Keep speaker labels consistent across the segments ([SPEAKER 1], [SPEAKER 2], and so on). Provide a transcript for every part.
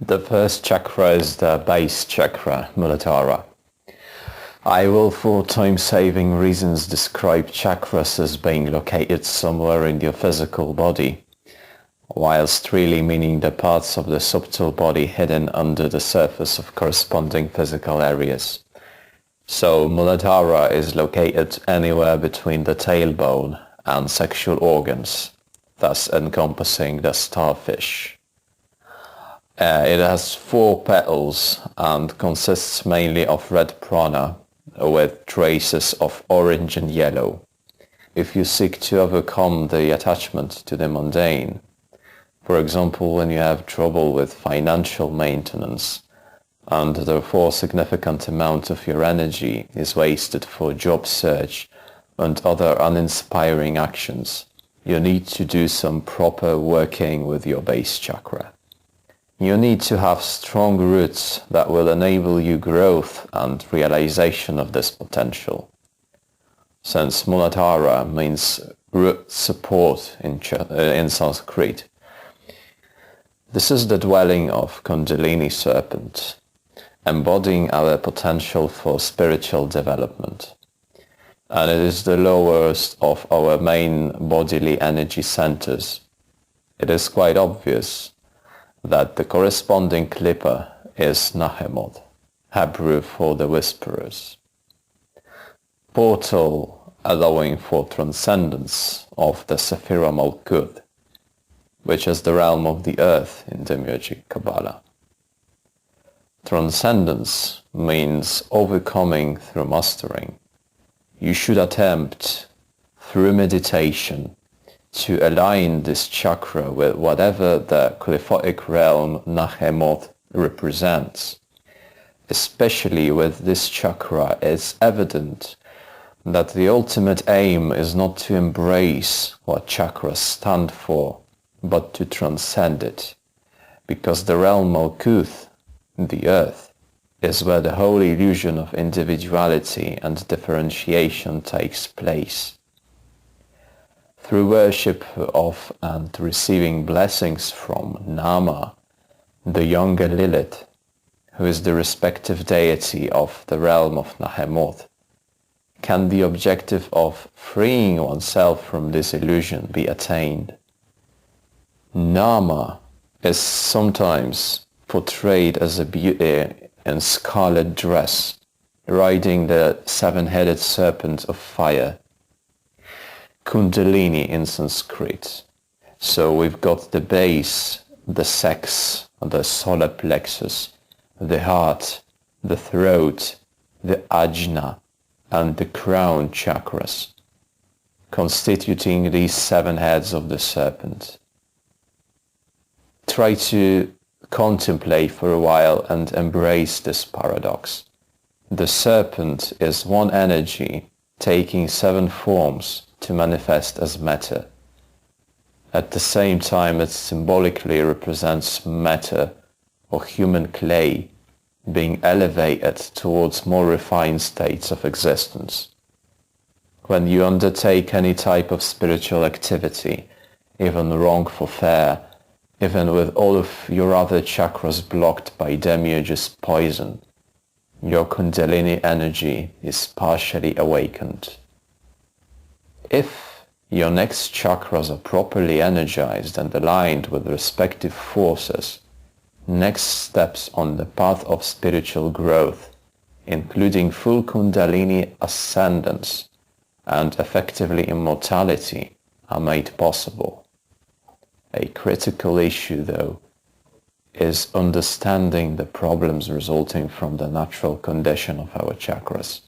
[SPEAKER 1] The first chakra is the base chakra, Muladhara. I will, for time-saving reasons, describe chakras as being located somewhere in your physical body, whilst really meaning the parts of the subtle body hidden under the surface of corresponding physical areas. So Muladhara is located anywhere between the tailbone and sexual organs, thus encompassing the starfish. It has 4 petals and consists mainly of red prana with traces of orange and yellow. If you seek to overcome the attachment to the mundane, for example when you have trouble with financial maintenance and therefore significant amount of your energy is wasted for job search and other uninspiring actions, you need to do some proper working with your base chakra. You need to have strong roots that will enable you growth and realization of this potential. Since Muladhara means root support in Sanskrit, this is the dwelling of Kundalini serpent, embodying our potential for spiritual development. And it is the lowest of our main bodily energy centers. It is quite obvious that the corresponding Qlippoth is Nahemoth, Hebrew for the whisperers. Portal allowing for transcendence of the Sephira Malkuth, which is the realm of the earth in Demiurgic Kabbalah. Transcendence means overcoming through mastering. You should attempt, through meditation, to align this chakra with whatever the Cliphotic realm Nahemoth represents. Especially with this chakra, it's evident that the ultimate aim is not to embrace what chakras stand for, but to transcend it, because the realm Malkuth, the earth, is where the whole illusion of individuality and differentiation takes place. Through worship of and receiving blessings from Naamah, the younger Lilith, who is the respective deity of the realm of Nahemoth, can the objective of freeing oneself from this illusion be attained. Naamah is sometimes portrayed as a beauty in scarlet dress, riding the 7-headed serpent of fire, Kundalini in Sanskrit. So we've got the base, the sex, the solar plexus, the heart, the throat, the ajna, and the crown chakras, constituting these 7 heads of the serpent. Try to contemplate for a while and embrace this paradox. The serpent is one energy taking 7 forms to manifest as matter. At the same time, it symbolically represents matter or human clay being elevated towards more refined states of existence. When you undertake any type of spiritual activity, even wrongful fare, even with all of your other chakras blocked by Demiurge's poison, your Kundalini energy is partially awakened. If your next chakras are properly energized and aligned with respective forces, next steps on the path of spiritual growth, including full Kundalini ascendance and effectively immortality, are made possible. A critical issue, though, is understanding the problems resulting from the natural condition of our chakras,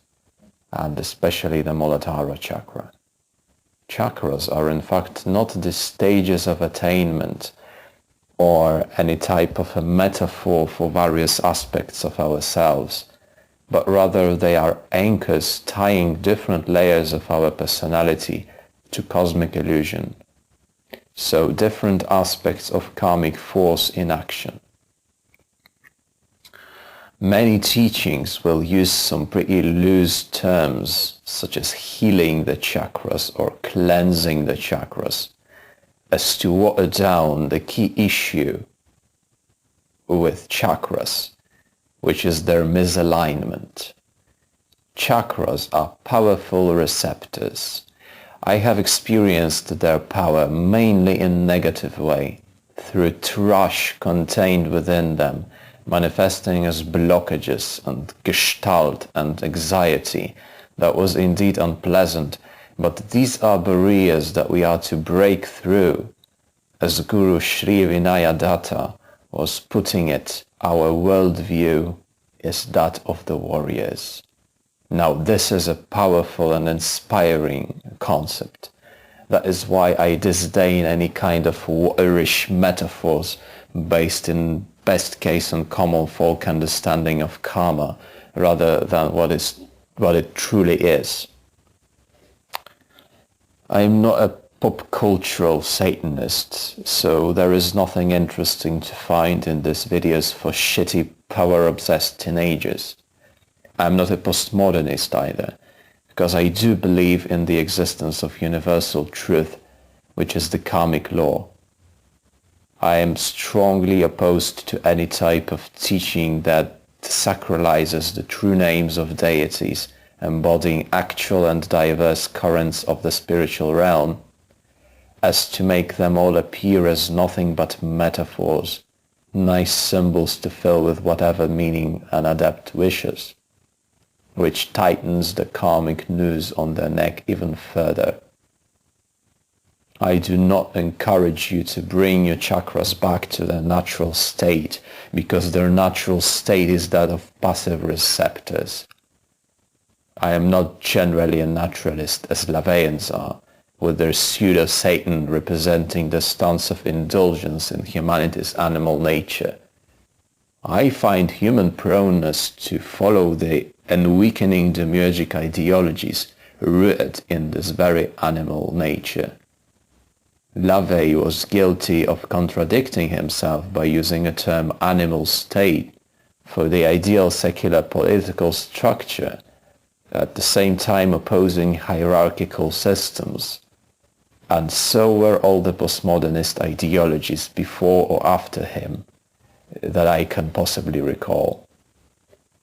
[SPEAKER 1] and especially the Muladhara chakra. Chakras are in fact not the stages of attainment or any type of a metaphor for various aspects of ourselves, but rather they are anchors tying different layers of our personality to cosmic illusion. So different aspects of karmic force in action. Many teachings will use some pretty loose terms such as healing the chakras or cleansing the chakras as to water down the key issue with chakras, which is their misalignment. Chakras are powerful receptors. I have experienced their power mainly in negative way, through trash contained within them, manifesting as blockages and gestalt and anxiety that was indeed unpleasant, but these are barriers that we are to break through. As Guru Sri Vinaya Datta was putting it, our worldview is that of the warriors. Now this is a powerful and inspiring concept. That is why I disdain any kind of warriorish metaphors based in best case and common folk understanding of karma, rather than what it truly is. I am not a pop cultural Satanist, so there is nothing interesting to find in these videos for shitty power-obsessed teenagers. I am not a postmodernist either, because I do believe in the existence of universal truth, which is the karmic law. I am strongly opposed to any type of teaching that sacralizes the true names of deities, embodying actual and diverse currents of the spiritual realm, as to make them all appear as nothing but metaphors, nice symbols to fill with whatever meaning an adept wishes, which tightens the karmic noose on their neck even further. I do not encourage you to bring your chakras back to their natural state, because their natural state is that of passive receptors. I am not generally a naturalist as Laveans are, with their pseudo-Satan representing the stance of indulgence in humanity's animal nature. I find human proneness to follow the weakening demiurgic ideologies rooted in this very animal nature. Lavey was guilty of contradicting himself by using a term animal state for the ideal secular political structure, at the same time opposing hierarchical systems. And so were all the postmodernist ideologies before or after him that I can possibly recall.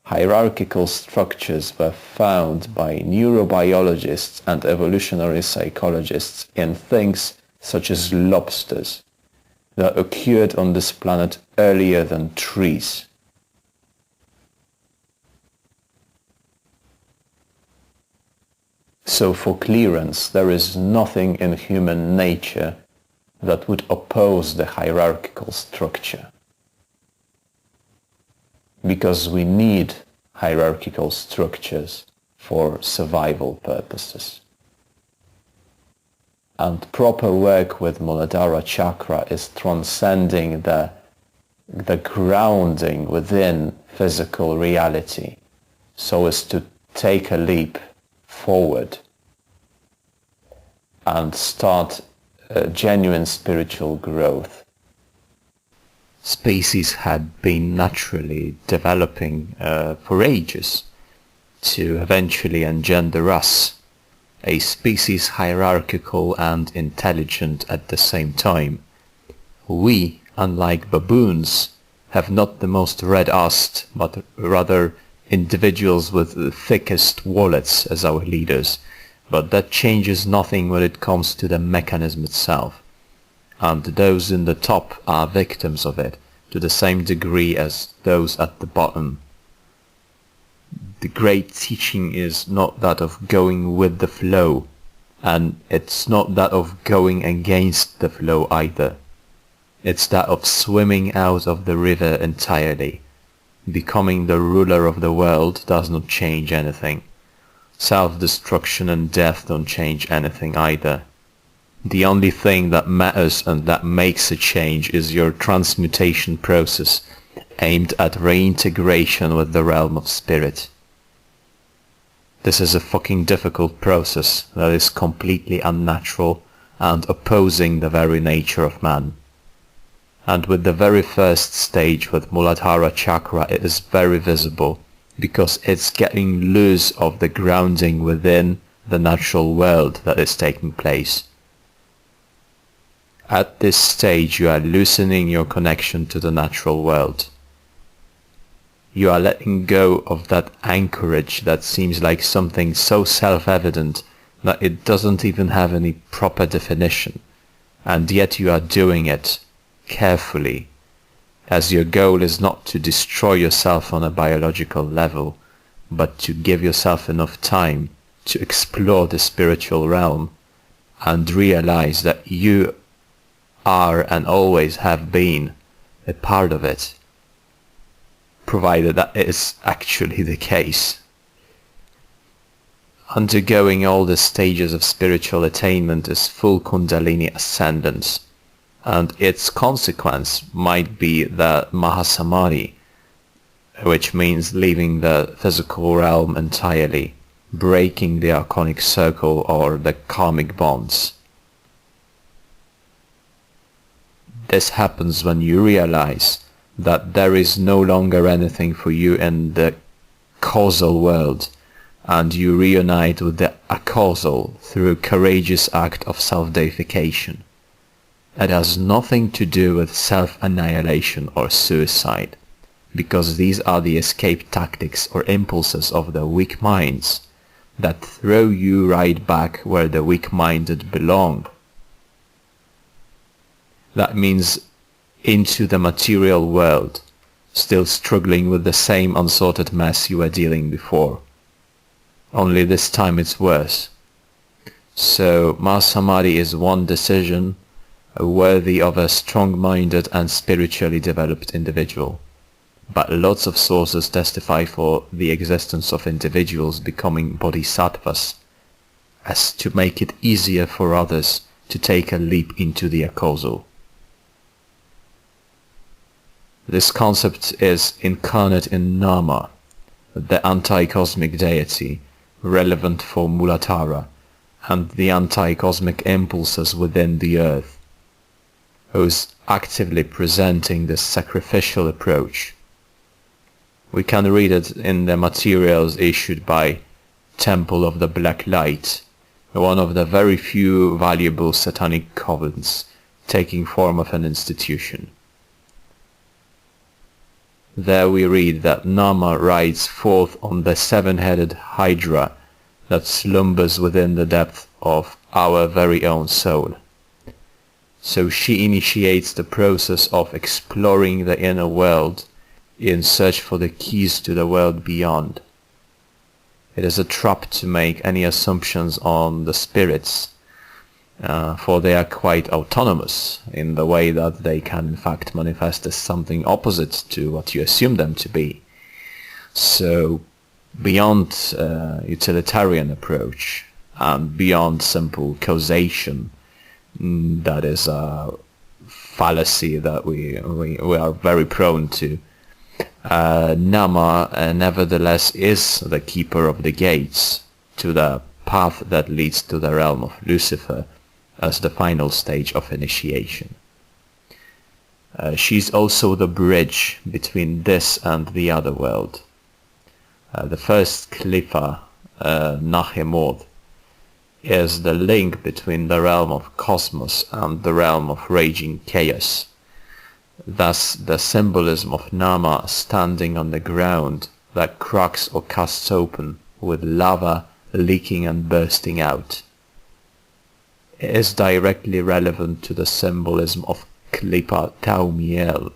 [SPEAKER 1] Hierarchical structures were found by neurobiologists and evolutionary psychologists in things such as lobsters that occurred on this planet earlier than trees. So for clearance, there is nothing in human nature that would oppose the hierarchical structure. Because we need hierarchical structures for survival purposes. And proper work with Muladhara chakra is transcending the grounding within physical reality, so as to take a leap forward and start a genuine spiritual growth. Species had been naturally developing for ages to eventually engender us, a species hierarchical and intelligent at the same time. We, unlike baboons, have not the most red-assed, but rather individuals with the thickest wallets as our leaders, but that changes nothing when it comes to the mechanism itself, and those in the top are victims of it to the same degree as those at the bottom. The great teaching is not that of going with the flow, and it's not that of going against the flow either. It's that of swimming out of the river entirely. Becoming the ruler of the world does not change anything. Self-destruction and death don't change anything either. The only thing that matters and that makes a change is your transmutation process, aimed at reintegration with the realm of spirit. This is a fucking difficult process that is completely unnatural and opposing the very nature of man. And with the very first stage with Muladhara chakra, it is very visible, because it's getting loose of the grounding within the natural world that is taking place. At this stage you are loosening your connection to the natural world. You are letting go of that anchorage that seems like something so self-evident that it doesn't even have any proper definition, and yet you are doing it carefully, as your goal is not to destroy yourself on a biological level, but to give yourself enough time to explore the spiritual realm and realize that you are and always have been a part of it, provided that is actually the case. Undergoing all the stages of spiritual attainment is full Kundalini ascendance, and its consequence might be the Maha Samadhi, which means leaving the physical realm entirely, breaking the archonic circle or the karmic bonds. This happens when you realize that there is no longer anything for you in the causal world, and you reunite with the acausal through a courageous act of self-deification. It has nothing to do with self-annihilation or suicide, because these are the escape tactics or impulses of the weak minds that throw you right back where the weak-minded belong. That means into the material world, still struggling with the same unsorted mess you were dealing before. Only this time it's worse. So Maha Samadhi is one decision worthy of a strong-minded and spiritually developed individual. But lots of sources testify for the existence of individuals becoming Bodhisattvas, as to make it easier for others to take a leap into the acausal. This concept is incarnate in Naamah, the anti-cosmic deity, relevant for Muladhara, and the anti-cosmic impulses within the earth, who's actively presenting this sacrificial approach. We can read it in the materials issued by Temple of the Black Light, one of the very few valuable satanic covens taking form of an institution. There we read that Naamah rides forth on the seven-headed hydra that slumbers within the depth of our very own soul. So she initiates the process of exploring the inner world in search for the keys to the world beyond. It is a trap to make any assumptions on the spirits, for they are quite autonomous in the way that they can in fact manifest as something opposite to what you assume them to be. So beyond utilitarian approach and beyond simple causation, that is a fallacy that we are very prone to. Naamah nevertheless is the keeper of the gates to the path that leads to the realm of Lucifer as the final stage of initiation. She's also the bridge between this and the other world. The first Qliphoth, Nahemoth, is the link between the realm of cosmos and the realm of raging chaos. Thus the symbolism of Naamah standing on the ground that cracks or casts open with lava leaking and bursting out is directly relevant to the symbolism of Qlippothic,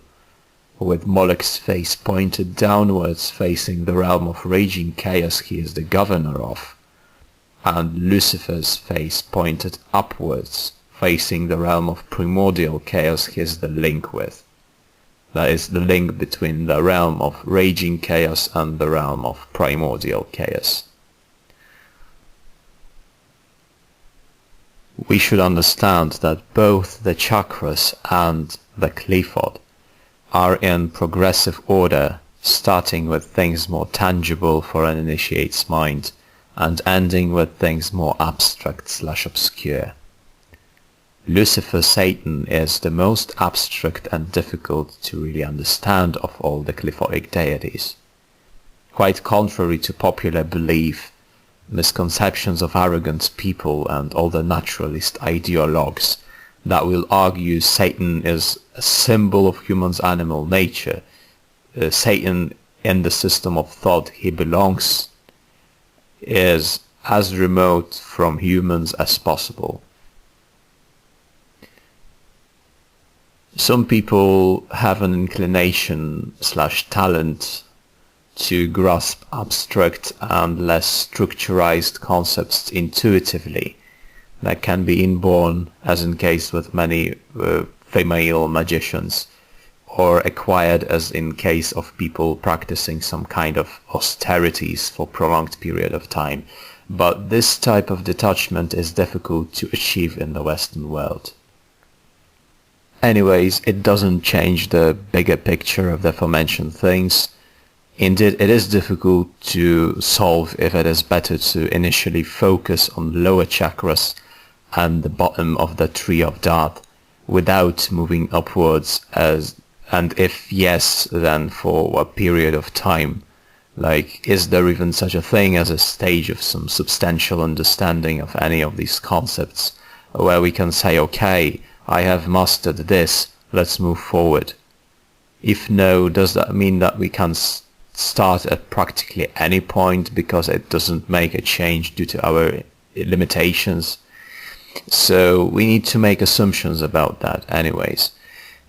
[SPEAKER 1] with Molech's face pointed downwards facing the realm of raging chaos he is the governor of, and Lucifer's face pointed upwards facing the realm of primordial chaos he is the link with. That is the link between the realm of raging chaos and the realm of primordial chaos. We should understand that both the chakras and the Qlippoth are in progressive order, starting with things more tangible for an initiate's mind and ending with things more abstract/obscure. Lucifer Satan is the most abstract and difficult to really understand of all the Qlippothic deities. Quite contrary to popular belief, misconceptions of arrogant people and all the naturalist ideologues that will argue Satan is a symbol of human's animal nature. Satan, in the system of thought he belongs, is as remote from humans as possible. Some people have an inclination / talent to grasp abstract and less structurized concepts intuitively. That can be inborn, as in case with many female magicians, or acquired, as in case of people practicing some kind of austerities for prolonged period of time. But this type of detachment is difficult to achieve in the Western world. Anyways, it doesn't change the bigger picture of the aforementioned things. Indeed, it is difficult to solve if it is better to initially focus on lower chakras and the bottom of the Tree of Daath without moving upwards, and if yes, then for what period of time? Like, is there even such a thing as a stage of some substantial understanding of any of these concepts, where we can say, okay, I have mastered this, let's move forward? If no, does that mean that we can start at practically any point because it doesn't make a change due to our limitations? So we need to make assumptions about that anyways.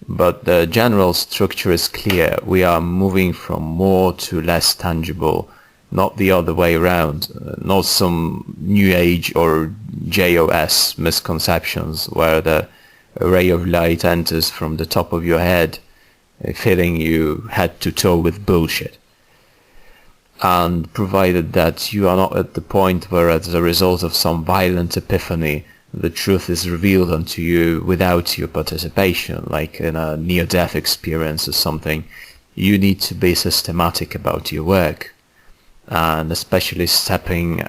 [SPEAKER 1] But the general structure is clear. We are moving from more to less tangible, not the other way around, not some New Age or JOS misconceptions where the ray of light enters from the top of your head, filling you head to toe with bullshit. And provided that you are not at the point where, as a result of some violent epiphany, the truth is revealed unto you without your participation, like in a near-death experience or something, you need to be systematic about your work, and especially stepping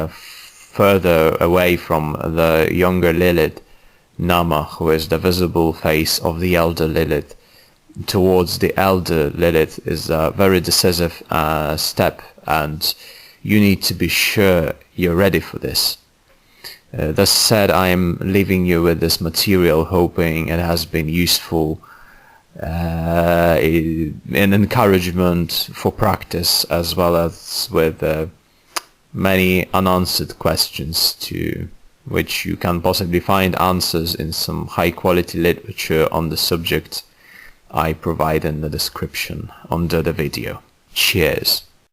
[SPEAKER 1] further away from the younger Lilith, Naamah, who is the visible face of the elder Lilith, towards the elder Lilith is a very decisive step, and you need to be sure you're ready for this. Thus said, I am leaving you with this material, hoping it has been useful in encouragement for practice, as well as with many unanswered questions to which you can possibly find answers in some high quality literature on the subject I provide in the description under the video. Cheers.